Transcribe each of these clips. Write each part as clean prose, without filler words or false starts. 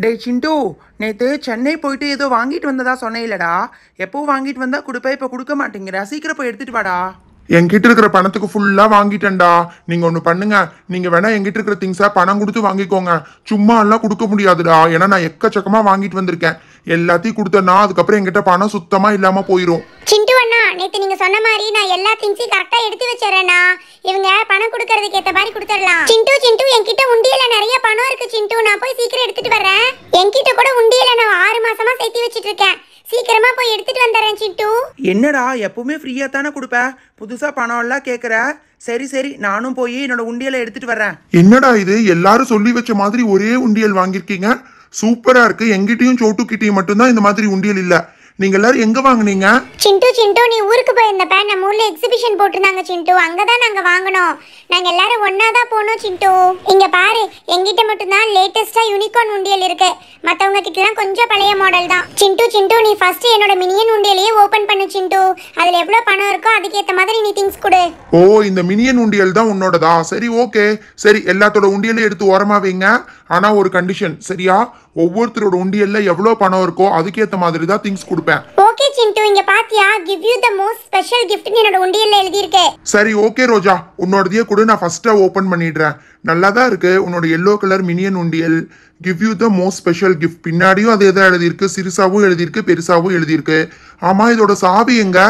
டே சிண்டு, நேற்று சென்னை போயிட்டு ஏதோ வாங்கிட்டு வந்ததா சொன்னேன்லடா. எப்போ வாங்கிட்டு வந்தா கொடுப்ப, இப்போ கொடுக்க மாட்டேங்கிற. சீக்கிரம் போய் எடுத்துட்டு வாடா. என்கிட்ட இருக்கிற பணத்துக்கு ஃபுல்லா வாங்கிட்டேன்டா. நீங்க ஒண்ணு பண்ணுங்க, நீங்க வேணா என்கிட்ட இருக்கிற திங்ஸா பணம் கொடுத்து வாங்கிக்கோங்க. சும்மா எல்லாம் கொடுக்க முடியாதுடா, ஏன்னா நான் எக்கச்சக்கமா வாங்கிட்டு வந்திருக்கேன். எல்லாத்தையும் கொடுத்தேன்னா அதுக்கப்புறம் என்கிட்ட பணம் சுத்தமா இல்லாம போயிரும். சிண்டு அண்ணா, நேத்து நீங்க சொன்ன மாதிரி நான் எல்லா திங்ஸையும் கரெக்டா எடுத்து வச்சிரேனா. இவங்க பணம் கொடுக்கறதுக்கு ஏத்த மாதிரி கொடுத்துடலாம். சிண்டு என்கிட்ட உண்டியல நிறைய பணம் இருக்கு சிண்டு, நான் போய் சீக்கிரம் எடுத்துட்டு வரேன். என்கிட்ட கூட உண்டியல நான் 6 மாசமா சேர்த்து வச்சிட்டு இருக்கேன். சீக்கிரமா போய் எடுத்துட்டு வந்துறேன் சிண்டு. என்னடா எப்பவுமே ஃப்ரீயா தானே கொடுப்ப, புதுசா பணம் எல்லாம் கேட்குற. சரி சரி, நானும் போய் என்னோட உண்டியலை எடுத்துட்டு வரேன். என்னடா இது, எல்லாரும் சொல்லி வச்ச மாதிரி ஒரே உண்டியல் வாங்கிருக்கீங்க. சூப்பரா இருக்கு. எங்கிட்டயும் சோட்டு கிட்டயும் மட்டும்தான் இந்த மாதிரி உண்டியல் இல்ல. நீங்க எல்லாரும் எங்க வாங்குனீங்க? சிண்டு நீ ஊருக்கு போயிருந்தப்ப நம்ம ஊர்ல எக்ஸிபிஷன் போட்டிருந்தாங்க சிண்டு, அங்கதான் நாங்க வாங்கினோம். நாங்க எல்லாரும் ஒன்னாதான் போனோம் சிண்டு. இங்க பாரு, எங்கிட்ட மட்டும்தான் லேட்டஸ்டா யூனிகார்ன் உண்டியல் இருக்கு. மத்தவங்க கிட்டலாம் கொஞ்சம் பழைய மாடல் தான். சிண்டு நீ ஃபர்ஸ்ட் என்னோட மினியன் உண்டியலையே ஓபன் பண்ணு சிண்டு. அதுல எவ்வளவு பணம் இருக்கோ அதுக்கேத்த மாதிரி நீ திங்ஸ் கொடு. ஓ, இந்த மினியன் உண்டியல் தான் உன்னோடதா? சரி ஓகே. சரி, எல்லாத்தோட உண்டியலையும் எடுத்து ஓரமா வைங்க. ஆனா ஒரு கண்டிஷன், சரியா? ஒவ்வொருத்தரோட உண்டியல்ல எவ்வளவு பணம் இருக்கோ அதுக்கேத்த மாதிரி தான் திங்ஸ் கொடுப்பேன். ஓகே சிண்டு, இங்க பாத்தியா, give you the most special gift என்னோட உண்டியல்ல எழுதி இருக்கு. சரி ஓகே ரோஜா, உன்னோடதையே கூட நான் ஃபர்ஸ்டா ஓபன் பண்ணிடுறேன். நல்லா தான் இருக்கு. உன்னோட எல்லோ கலர் மினியன் உண்டியல், give you the most special gift. பின்னாடியும் அதே தான் எழுதியிருக்கு, சிறுசாவும் எழுதியிருக்கு, பெருசாவும் எழுதியிருக்கு. ஆமா, இதோட சாவி எங்க?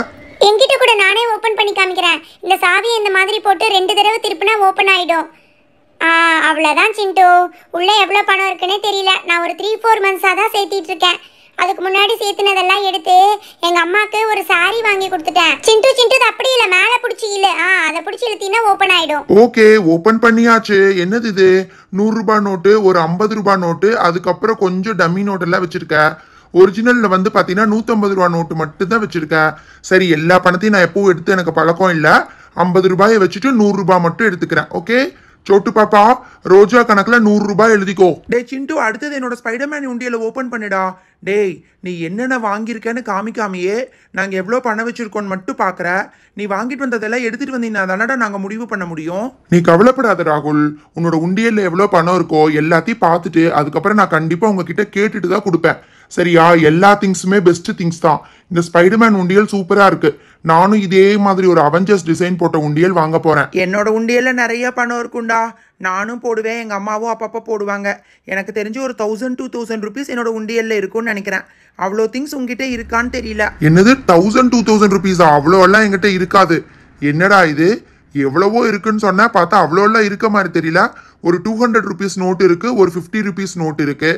என்கிட்ட கூட நானே ஓபன் பண்ணி காமிக்கிறேன். இந்த சாவியை இந்த மாதிரி போட்டு 2 தடவை திருப்பினா ஓபன் ஆயிடும். அவ்வளோதான் சிண்டு. உள்ள எவ்வளோ பணம் இருக்குன்னே தெரியல. நான் ஒரு 3-4 மந்த்ஸாக தான் சேர்த்திட்டு இருக்கேன். அதுக்கு முன்னாடி சேர்த்துனதெல்லாம் எடுத்து எங்கள் அம்மாவுக்கு ஒரு சாரி வாங்கி கொடுத்துட்டேன். சிண்டு அது அப்படி இல்லை, மேலே பிடிச்சி இல்லை. அதை பிடிச்சி இழுத்தீங்கன்னா ஓப்பன் ஆகிடும். ஓகே, ஓப்பன் பண்ணியாச்சு. என்னது இது? 100 ரூபாய் நோட்டு, ஒரு 50 ரூபாய் நோட்டு, அதுக்கப்புறம் கொஞ்சம் டம்மி நோட்டெல்லாம் வச்சிருக்கேன். ஒரிஜினல்ல வந்து பார்த்தீங்கன்னா 150 ரூபாய் நோட்டு மட்டும் தான் வச்சிருக்கேன். சரி, எல்லா பணத்தையும் நான் எப்பவும் எடுத்து எனக்கு பழக்கம் இல்லை. 50 ரூபாயை வச்சுட்டு 100 ரூபாய் மட்டும் எடுத்துக்கிறேன். ஓகே சோட்டு பாப்பா, ரோஜா கணக்குல 100 ரூபாய் எழுதிக்கோ. டே சிண்டு, அடுத்தது என்னோட ஸ்பைடர்மேன் உண்டியலை ஓபன் பண்ணிடா. டேய், நீ என்னென்ன வாங்கியிருக்கேன்னு காமிக்காமையே நாங்கள் எவ்வளோ பணம் வச்சிருக்கோன்னு மட்டும் பார்க்குற. நீ வாங்கிட்டு வந்ததெல்லாம் எடுத்துட்டு வந்தீங்கன்னா தானடா நாங்கள் முடிவு பண்ண முடியும். நீ கவலைப்படாத ராகுல், உன்னோட உண்டியல்ல எவ்வளோ பணம் இருக்கோ எல்லாத்தையும் பார்த்துட்டு அதுக்கப்புறம் நான் கண்டிப்பாக உங்ககிட்ட கேட்டுட்டு தான் கொடுப்பேன். சரியா? எல்லா திங்ஸுமே பெஸ்ட் திங்ஸ் தான். இந்த ஸ்பைடர்மேன் உண்டியல் சூப்பரா இருக்கு. நானும் இதே மாதிரி ஒரு அவெஞ்சர்ஸ் டிசைன் போட்ட உண்டியல் வாங்க போறேன். என்னோட உண்டியல்ல நிறைய பணம் இருக்குண்டா. நானும் போடுவேன், எங்கள் அம்மாவும் அப்பப்போ போடுவாங்க. எனக்கு தெரிஞ்சு ஒரு 1000-2000 ருபீஸ் என்னோட உண்டியல்ல இருக்கும்னு நினைக்கிறேன். அவ்வளோ திங்ஸ் உங்ககிட்ட இருக்கான்னு தெரியல. என்னது 1000-2000 ருபீஸா? அவ்வளோ எல்லாம் என்கிட்ட இருக்காது. என்னடா இது, எவ்வளவோ இருக்குன்னு சொன்னா பார்த்தா அவ்வளோ எல்லாம் இருக்க மாதிரி தெரியல. ஒரு 200 ருபீஸ் நோட்டு இருக்கு, ஒரு 50 ருபீஸ் நோட்டு இருக்கு.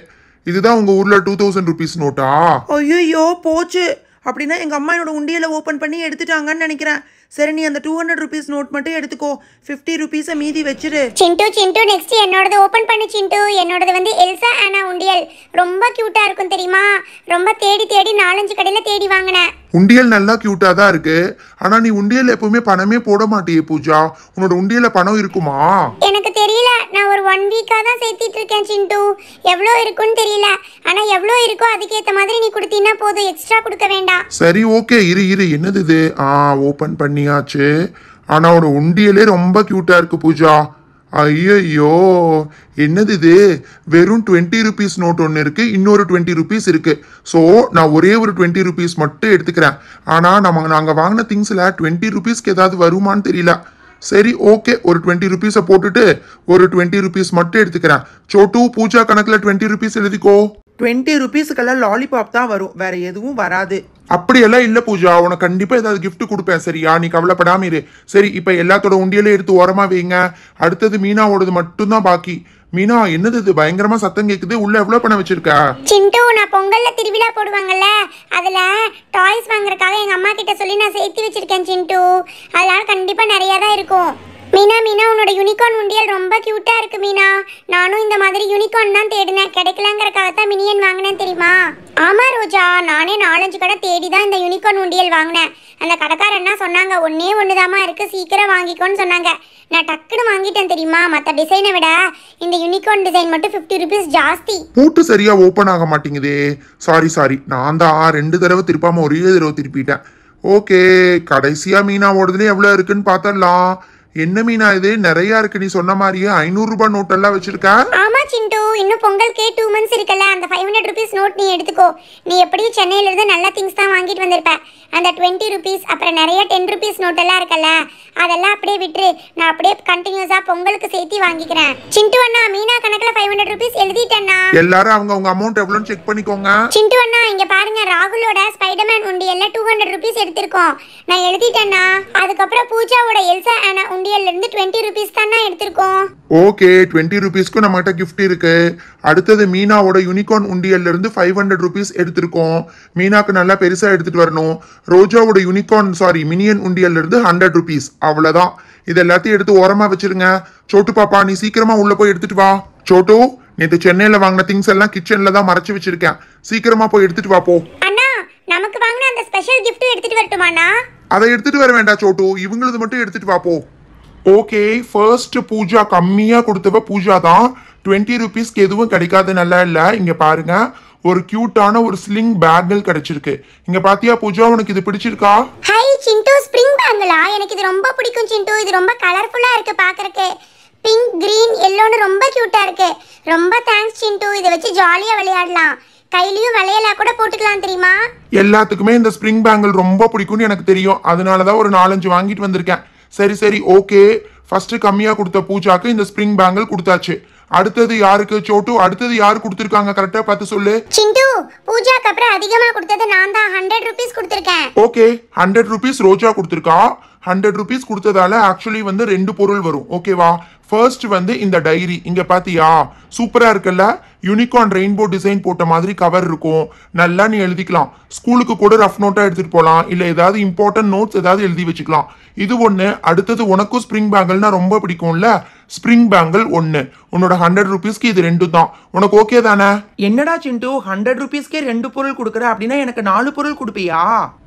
இதுதான் உங்க ஊர்ல 2000 ருபீஸ் நோட்டா? ஐயோ போச்சு. அப்படின்னா எங்கள் அம்மா என்னோட உண்டியலை ஓப்பன் பண்ணி எடுத்துட்டாங்கன்னு நினைக்கிறேன். சரி, நீ அந்த 200 ருபீஸ் நோட் மட்டும் எடுத்துக்கோ, 50 ருபீஸை மீதி வச்சிரு. சிண்டு நெக்ஸ்ட் என்னோடது ஓபன் பண்ணு சிண்டு. என்னோடது வந்து எல்சா ஆனா உண்டியல். ரொம்ப கியூட்டா இருக்கும் தெரியுமா? ரொம்ப தேடி 4-5 கடையில தேடி வாங்கினேன். உண்டியல் நல்லா கியூட்டா தான் இருக்கு. ஆனா நீ உண்டியல் எப்பவுமே பணமே போட மாட்டியே பூஜா. உன்னோட உண்டியல்ல பணம் இருக்குமா? எனக்கு தெரியல, நான் ஒரு 1 வீக்கா தான் சேர்த்திட்டு இருக்கேன் சிண்டு. எவ்வளோ இருக்குன்னு தெரியல. ஆனா எவ்வளோ இருக்கோ அதுக்கேற்ற மாதிரி நீ கொடுத்தீங்கன்னா போதும், எக்ஸ்ட்ரா கொடுக்க வேண்டாம். சரி ஓகே, இரு. என்னது இது? ஓபன் பண்ணியாச்சு. ஆனா உன்னோட உண்டியலே ரொம்ப கியூட்டா இருக்கு பூஜா. ஐயோ, என்னது இது? வெறும் 20 ருபீஸ் நோட் ஒன்று இருக்கு, இன்னொரு 20 ருபீஸ் இருக்கு. ஸோ நான் ஒரே ஒரு 20 ருபீஸ் மட்டும் எடுத்துக்கிறேன். ஆனால் நாங்கள் வாங்கின திங்ஸில் 20 ருபீஸ்க்கு ஏதாவது வருமானு தெரியல. சரி ஓகே, ஒரு 20 ருபீஸை போட்டுட்டு ஒரு 20 ருபீஸ் மட்டும் எடுத்துக்கிறேன். சோட்டு, பூஜா கணக்கில் 20 ருபீஸ் எழுதிக்கோ. 20 ருபீஸுக்கெல்லாம் லாலிபாப் தான் வரும், வேற எதுவும் வராது. அப்படியெல்லாம் இல்ல பூஜா, உனக்கு கண்டிப்பா ஏதாவது கிஃப்ட் கொடுப்பேன். சரியா? நீ கவலைப்படாம இரு. சரி, இப்ப எல்லாத்தோட உண்டியலே எடுத்து ஓரமா வைங்க. அடுத்தது மீனாவோடது மட்டும்தான் பாக்கி. மீனா, என்னது இது? பயங்கரமா சத்தம் கேக்குது. உள்ள எவ்வளவு பணம் வச்சிருக்க? சிண்டு, நான் பொங்கல்ல திருவிழா போடுவாங்கல்ல, அதுல டாய்ஸ் வாங்குறதுக்காக எங்க அம்மா கிட்ட சொல்லி நான் சேர்த்து வச்சிருக்கேன் சிண்டு. அதனால கண்டிப்பா நிறைய தான் இருக்கும். மீனா உன்னோட யூனிகார்ன் உண்டியல் ரொம்ப கியூட்டா இருக்கு மீனா. நானும் இந்த மாதிரி யூனிகார்ன் தான் தேடினேன், கிடைக்கலங்கிறக்காக தான் மினியன் வாங்கினேன் தெரியுமா? ஆமா ரோஜா, நானே 4-5 கடை தேடி தான் இந்த யூனிகார்ன் உண்டியல் வாங்கினேன். அந்த கடைக்காரர் என்ன சொன்னாங்க, ஒன்னே ஒண்ணுதாமா இருக்கு, சீக்கிரம் வாங்கிக்கோன்னு சொன்னாங்க. நான் டக்குன்னு வாங்கிட்டேன் தெரியுமா? மற்ற டிசைனை விட இந்த யூனிகார்ன் டிசைன் மட்டும் 50 ருபீஸ் ஜாஸ்தி. பூட்டு சரியா ஓபன் ஆக மாட்டேங்குதே. சாரி, நான் தான் 2 தடவை திருப்பாம ஒரே தடவை திருப்பிட்டேன். ஓகே, கடைசியா மீனாவோடதுல எவ்வளவு இருக்குன்னு பார்த்தரலாம். என்ன மீனா இது நிறைய இருக்கு, நீ சொன்ன மாதிரியே 500 ரூபாய் நோட் எல்லாம் வச்சிருக்க. ஆமா சிண்டு, இன்னும் பொங்கலுக்கே 2 months இருக்குல்ல. அந்த 500 rupees நோட் நீ எடுத்துக்கோ. நீ எப்படியும் சென்னையில இருந்து நல்ல திங்ஸ் தான் வாங்கிட்டு வந்திருப்ப. அந்த 20 rupees அப்புறம் நிறைய 10 rupees நோட் எல்லாம் இருக்குல்ல, அதெல்லாம் அப்படியே விட்டுரு. நான் அப்படியே கண்டினியூஸா பொங்கலுக்கு சேர்த்து வாங்கிக்கிறேன். சிண்டு அண்ணா, மீனா கணக்குல 500 rupees எழுதிட்டேன்னா. எல்லாரும் அவங்க அமௌண்ட் எவ்வளவுன்னு செக் பண்ணிக்கோங்க. சிண்டு அண்ணா, இங்க பாருங்க, ராகுலோட ஸ்பைடர்மேன் உண்டியல்ல 200 rupees எடுத்திருக்கோம். நான் எழுதிட்டேன்னா. அதுக்கப்புறம் பூஜாவோட எல்சா ஆனா உண்டியல்ல இருந்து 20 rupees தானா எடுத்திருக்கோம். ஓகே, 20 rupeesக்கு நம்மகிட்ட gift இருக்கு. அடுத்தது மீனாவோட யூனிகார்ன் உண்டியல்ல இருந்து 500 rupees எடுத்திருக்கோம். மீனாக்கு நல்லா பெருசா எடுத்துட்டு வரணும். ரோஜாவோட மினியன் உண்டியல்ல இருந்து 100 rupees. அவ்வளவுதான். இது எல்லாத்தையும் எடுத்து ஓரமா வச்சிருங்க. சோட்டு பாப்பா, நீ சீக்கிரமா உள்ள போய் எடுத்துட்டு வா. சோட்டு, நேத்து சென்னையில வாங்கின திங்ஸ் எல்லாம் கிச்சன்ல தான் மறைச்சு வச்சிருக்கேன். சீக்கிரமா போய் எடுத்துட்டு வா போ. அண்ணா, நமக்கு வாங்கின அந்த ஸ்பெஷல் gift எடுத்துட்டு வரட்டுமாண்ணா? அதை எடுத்துட்டு வர வேண்டாம் சோட்டு, இவங்களது மட்டும் எடுத்துட்டு வா போ. ஓகே, ஃபர்ஸ்ட் பூஜா கம்மியா கொடுத்தவ பூஜா தான். 20 rupeesக்கு எதுவும் கிடைக்காது, நல்லா இல்ல. இங்க பாருங்க, ஒரு கியூட்டான ஒரு ஸ்லிங் பேங்கிள் கிடைச்சிருக்கு. இங்க பாத்தியா பூஜா, உனக்கு இது பிடிச்சிருக்கா? ஹை சிண்டு, ஸ்ப்ரிங் பேங்கிளா? எனக்கு இது ரொம்ப பிடிக்கும் சிண்டு. இது ரொம்ப கலர்ஃபுல்லா இருக்கு பாக்குறதுக்கு. பிங்க், கிரீன், எல்லோன்னு ரொம்ப கியூட்டா இருக்கு. ரொம்ப தேங்க்ஸ் சிண்டு. இதை வச்சு ஜாலியா விளையாடலாம். கையிலயும் வளையலா கூட போட்டுக்கலாம் தெரியுமா? எல்லாத்துக்குமே இந்த ஸ்ப்ரிங் பேங்கிள் ரொம்ப பிடிக்கும்னு எனக்கு தெரியும். அதனாலதான் ஒரு 4-5 வாங்கிட்டு வந்திருக்கேன். சரி ஓகே, ஃபர்ஸ்ட் கம்மியா கொடுத்த பூஜாக்கு இந்த ஸ்ப்ரிங் பேங்கிள் கொடுத்தாச்சு. அடுத்தது யாருக்கு சோட்டு? அடுத்தது யாரு கொடுத்திருக்காங்க கரெக்டா பார்த்து சொல்லு. சிண்டு, பூஜாக்கு அப்புறம் அதிகமா கொடுத்தது நான் தான். 100 rupees கொடுத்திருக்கேன். ஓகே, 100 rupees ரோஜா கொடுத்திருக்கா. 100 rupees கொடுத்ததால ஆக்சுவலி வந்து 2 பொருள் வரும். ஓகேவா? ஃபர்ஸ்ட் வந்து இந்த டைரி இங்க பாத்தியா, சூப்பரா இருக்குல்ல? யூனிகார்ன் ரெயின்போ டிசைன் போட்ட மாதிரி கவர் இருக்கும். நல்லா நீ எழுதிக்கலாம். ஸ்கூலுக்கு கூட ரஃப் நோட்டா எடுத்துட்டு போகலாம். இல்ல ஏதாவது இம்பார்ட்டன்ட் நோட்ஸ் ஏதாவது எழுதி வச்சுக்கலாம். இது ஒண்ணு. அடுத்தது உனக்கும் ஸ்ப்ரிங் பேங்கிள்னா ரொம்ப பிடிக்கும்ல, ஸ்ப்ரிங் பேங்கிள் ஒண்ணு. உன்னோட 100 rupeesக்கு இது 2 தான். உனக்கு ஓகே தானே? என்னடா சிண்டு, 100 rupeesக்கே 2 பொருள் கொடுக்குற? அப்படின்னா எனக்கு 4 பொருள் கொடுப்பியா?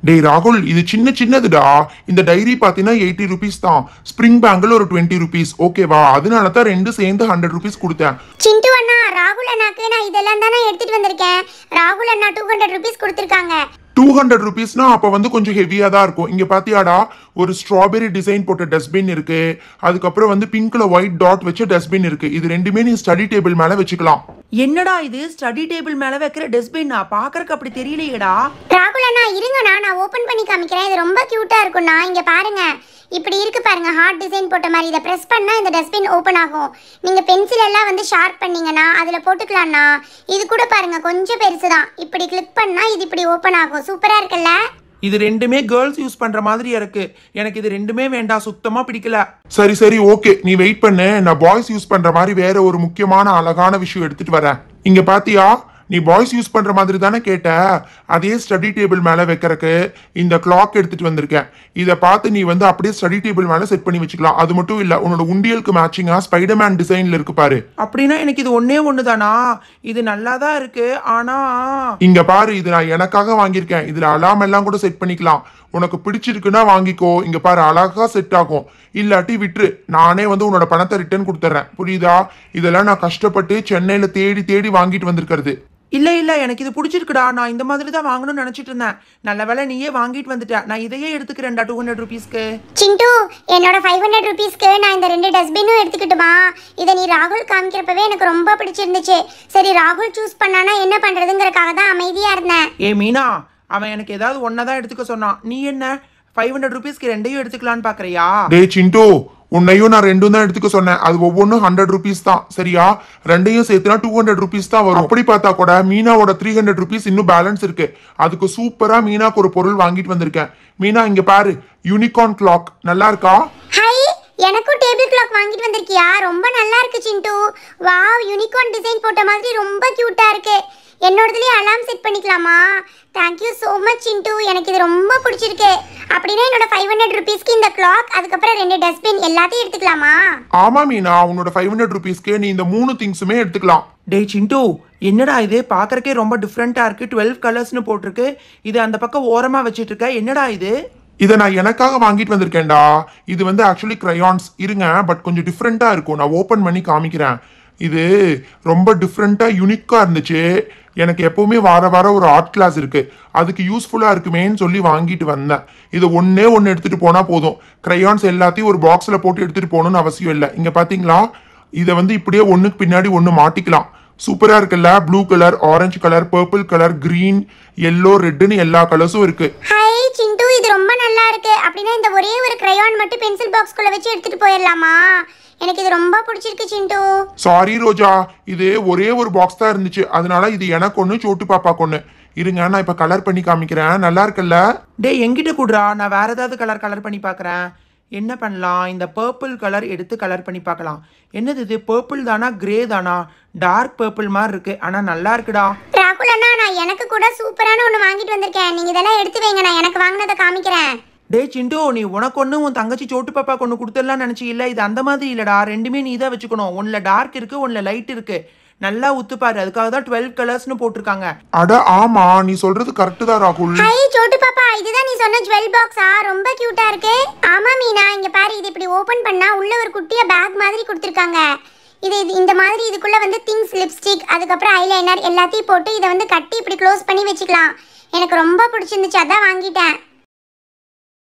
டேய் ராகுல், இது சின்னதுடா. இந்த டைரி பாத்தீங்கன்னா 80 rupees தான். ஸ்ப்ரிங் பேங்கிள் ஒரு 20 rupees. ஓகேவா? அதனால தான் 2 சேர்ந்து 100 rupees கொடுத்தேன். சிண்டு அண்ணா, ராகுல் அண்ணாக்கு நான் இதெல்லாம் தானே எடுத்துட்டு வந்திருக்கேன். ராகுல் அண்ணா 200 rupees கொடுத்திருக்காங்க. 200 rupeesனா அப்ப வந்து கொஞ்சம் ஹெவியா தான் இருக்கும். இங்க பாத்தியாடா, ஒரு ஸ்ட்ராபெரி டிசைன் போட்ட டஸ்ட்பின் இருக்கு. அதுக்கப்புறம் வந்து பிங்க்ல ஒயிட் டாட் வச்ச டஸ்ட்பின் இருக்கு. இது ரெண்டுமே நீ ஸ்டடி டேபிள் மேல வச்சுக்கலாம். என்னடா இது, ஸ்டடி டேபிள் மேல வைக்கிற டஸ்ட்பின்னா? பாக்குறதுக்கு அப்படி தெரியலையேடா. ராகுல் அண்ணா இருங்கண்ணா, நான் ஓபன் பண்ணி காமிக்கிறேன். இது ரொம்ப கியூட்டா இருக்கும்ண்ணா. இங்க பாருங்க, இப்படி இருக்கு பாருங்க, ஹார்ட் டிசைன் போட்ட மாதிரி. இதை பிரஸ் பண்ணா இந்த டஸ்ட்பின் ஓபன் ஆகும். நீங்க பென்சில் எல்லாம் வந்து ஷார்ப் பண்ணீங்கன்னா அதுல போட்டுக்கலாம்ண்ணா. இது கூட பாருங்க, கொஞ்சம் பெருசுதான். இப்படி கிளிக் பண்ணா இது இப்படி ஓபன் ஆகும். சூப்பரா இருக்குல்ல? இது ரெண்டுமே கேர்ள்ஸ் யூஸ் பண்ற மாதிரி இருக்கு. எனக்கு இது ரெண்டுமே வேண்டாம், சுத்தமா பிடிக்கல. சரி ஓகே, நீ வெயிட் பண்ணு. நான் பாய்ஸ் யூஸ் பண்ற மாதிரி வேற ஒரு முக்கியமான அழகான விஷயம் எடுத்துட்டு வரேன். இங்க பாத்தியா, நீ பாய்ஸ் யூஸ் பண்ற மாதிரி தானே கேட்ட? அதே ஸ்டடி டேபிள் மேல வைக்கிறதுக்கு இந்த கிளாக் எடுத்துட்டு வந்திருக்கேன். இதை பார்த்து நீ வந்து அப்படியே ஸ்டடி டேபிள் மேல செட் பண்ணி வச்சுக்கலாம். அது மட்டும் இல்ல, உன்னோட உண்டியலுக்கு மேட்சிங்கா ஸ்பைடர்மேன் டிசைன்ல இருக்கு பாரு. அப்படின்னா எனக்கு இது ஒண்ணு தானா? இது நல்லா தான் இருக்கு. ஆனா இங்க பாரு, இது நான் எனக்காக வாங்கியிருக்கேன். இதுல அலாம் எல்லாம் கூட செட் பண்ணிக்கலாம். உனக்கு பிடிச்சிருக்குன்னா வாங்கிக்கோ. இங்க பாரு, அழகா செட் ஆகும். இல்லாட்டி விட்டுரு, நானே வந்து உன்னோட பணத்தை ரிட்டர்ன் கொடுத்துறேன். புரியுதா? இதெல்லாம் நான் கஷ்டப்பட்டு சென்னையில தேடி வாங்கிட்டு வந்திருக்கிறது. இல்ல எனக்கு இது பிடிச்சிருக்குடா. நான் இந்த மாதிரி தான் வாங்கணும்னு நினைச்சிட்டு இருந்தேன். நல்ல வேளை நீயே வாங்கிட்டு வந்துட்ட. நான் இதையே எடுத்துக்கிறேன்டா 200 rupeesக்கு. சிண்டு, என்னோட 500 rupeesக்கு நான் இந்த 2 டஸ்ட்பினும் எடுத்துக்கிட்டுமா? இதை நீ ராகுல் காமிக்கிறப்பவே எனக்கு ரொம்ப பிடிச்சிருந்துச்சு. சரி, ராகுல் சூஸ் பண்ணானா என்ன பண்றதுங்கிறக்காக தான் அமைதியா இருந்தேன். ஏ மீனா, அவன் எனக்கு ஏதாவது ஒன்னதான் எடுத்துக்க சொன்னான். நீ என்ன 500 rupeesக்கு 2ஐயும் எடுத்துக்கலான்னு பாக்குறியா? டேய் சிண்டு, உன்னையும் நான் 2 தான் எடுத்துக்க சொன்னேன். அது ஒவ்வொன்றும் 100 rupees தான். சரியா? 2ஐயும் சேர்த்துனா 200 rupees தான் வரும். அப்படி பார்த்தா கூட மீனாவோட 300 rupees இன்னும் பேலன்ஸ் இருக்கு. அதுக்கு சூப்பரா மீனாக்கு ஒரு பொருள் வாங்கிட்டு வந்திருக்கேன். மீனா, இங்க பாரு, யூனிகார்ன் கிளாக் நல்லா இருக்கா? ஹை, எனக்கும் டேபிள் கிளாக் வாங்கிட்டு வந்திருக்கியா? ரொம்ப நல்லா இருக்கு சிண்டு. வாவ், யூனிகார்ன் டிசைன் போட்ட மாதிரி ரொம்ப கியூட்டா இருக்கு. என்னோடதுலயே அலாம் செட் பண்ணிக்கலாமா? தேங்க்யூ ஸோ மச் சிண்டு. எனக்கு இது ரொம்ப பிடிச்சிருக்கு. அப்படின்னா என்னோட 500 rupeesக்கு இந்த கிளாக், அதுக்கப்புறம் 2 டஸ்ட்பின் எல்லாத்தையும் எடுத்துக்கலாமா? ஆமா மீனா, உன்னோட 500 rupeesக்கு நீ இந்த 3 திங்ஸுமே எடுத்துக்கலாம். டேய் சிண்டு, என்னடா இது, பாக்குறக்கே ரொம்ப டிஃப்ரெண்டா இருக்கு. 12 கலர்ஸ்னு போட்டிருக்கு. இது அந்த பக்கம் ஓரமா வச்சிட்டு இருக்க. என்னடா இது? இதை நான் எனக்காக வாங்கிட்டு வந்திருக்கேன்டா. இது வந்து ஆக்சுவலி கிரையான்ஸ். இருங்க, பட் கொஞ்சம் டிஃப்ரெண்டா இருக்கும். நான் ஓபன் பண்ணி காமிக்கிறேன். இது ரொம்ப டிஃப்ரெண்டா யூனிக்கா இருந்துச்சு. எனக்கு எப்பவுமே வார வாரம் ஒரு ஆர்ட் கிளாஸ் இருக்கு, அதுக்கு யூஸ்ஃபுல்லா இருக்குமேன்னு சொல்லி வாங்கிட்டு வந்தேன். இது ஒன்னே ஒன்று எடுத்துட்டு போனா போதும். கிரையான்ஸ் எல்லாத்தையும் ஒரு பாக்ஸ்ல போட்டு எடுத்துட்டு போகணும்னு அவசியம் இல்லை. இங்க பாத்தீங்களா, இதை வந்து இப்படியே ஒண்ணுக்கு பின்னாடி ஒன்று மாட்டிக்கலாம். சூப்பரா இருக்குல்ல? Blue colour, orange colour, purple colour, green, yellow, ரெட்னு எல்லா கலர்ஸும் இருக்கு. ஹை சிண்டு, இது ரொம்ப நல்லா இருக்கு. அப்படின்னா இந்த ஒரே ஒரு கிரையான் மட்டும் பென்சில் பாக்ஸ்குள்ள வச்சு எடுத்துட்டு போயிடலாமா? எனக்கு இது ரொம்ப பிடிச்சிருக்கு சிண்டு. சாரி ரோஜா, இது ஒரே ஒரு பாக்ஸ் தான் இருந்துச்சு, அதனால இது எனக்கு ஒன்று, சோட்டு பாப்பாக்கு ஒன்று. இருங்க, நான் இப்ப கலர் பண்ணி காமிக்கிறேன். நல்லா இருக்குல்ல? டேய் எங்கிட்ட கூடுறா, நான் வேற ஏதாவது கலர் பண்ணி பார்க்குறேன். என்ன பண்ணலாம்? இந்த பர்பிள் கலர் எடுத்து கலர் பண்ணி பார்க்கலாம். என்னது இது, பர்பிள் தானா கிரே தானா? டார்க் பர்பிள் மாதிரி இருக்கு, ஆனா நல்லா இருக்குடா. ராகுலண்ணா, நான் எனக்கு கூட சூப்பரான ஒன்று வாங்கிட்டு வந்திருக்கேன். நீங்க இதெல்லாம் எடுத்து வைங்க, நான் எனக்கு வாங்கினதை காமிக்கிறேன். டேய் சிண்டு, நீ உனக்கு ஒன்று உன் தங்கச்சி சோட்டு பாப்பா ஒன்று கொடுத்துடலாம் நினச்சி இல்லை, இது அந்த மாதிரி இல்லைடா. ரெண்டுமே நீ தான் வச்சுக்கணும். ஒன்றில் டார்க் இருக்கு, ஒன்றில் லைட் இருக்கு. நல்லா உத்துப்பாரு, அதுக்காக தான் 12 கலர்ஸ்னு போட்டிருக்காங்க. அட ஆமா, நீ சொல்றது கரெக்ட் தான் ராகுல். ஹை சோட்டு பாப்பா, இதுதான் நீ சொன்ன ஜுவல் பாக்ஸா? ரொம்ப கியூட்டா இருக்கு. ஆமா மீனா, இங்க பாரு, இது இப்படி ஓபன் பண்ணா உள்ள ஒரு குட்டியா பேக் மாதிரி கொடுத்துருக்காங்க. இது இந்த மாதிரி இதுக்குள்ள வந்து திங்ஸ், லிப்ஸ்டிக், அதுக்கப்புறம் ஐலைனர் எல்லாத்தையும் போட்டு இதை வந்து கட்டி இப்படி க்ளோஸ் பண்ணி வச்சுக்கலாம். எனக்கு ரொம்ப பிடிச்சிருந்துச்சு, அதான் வாங்கிட்டேன்.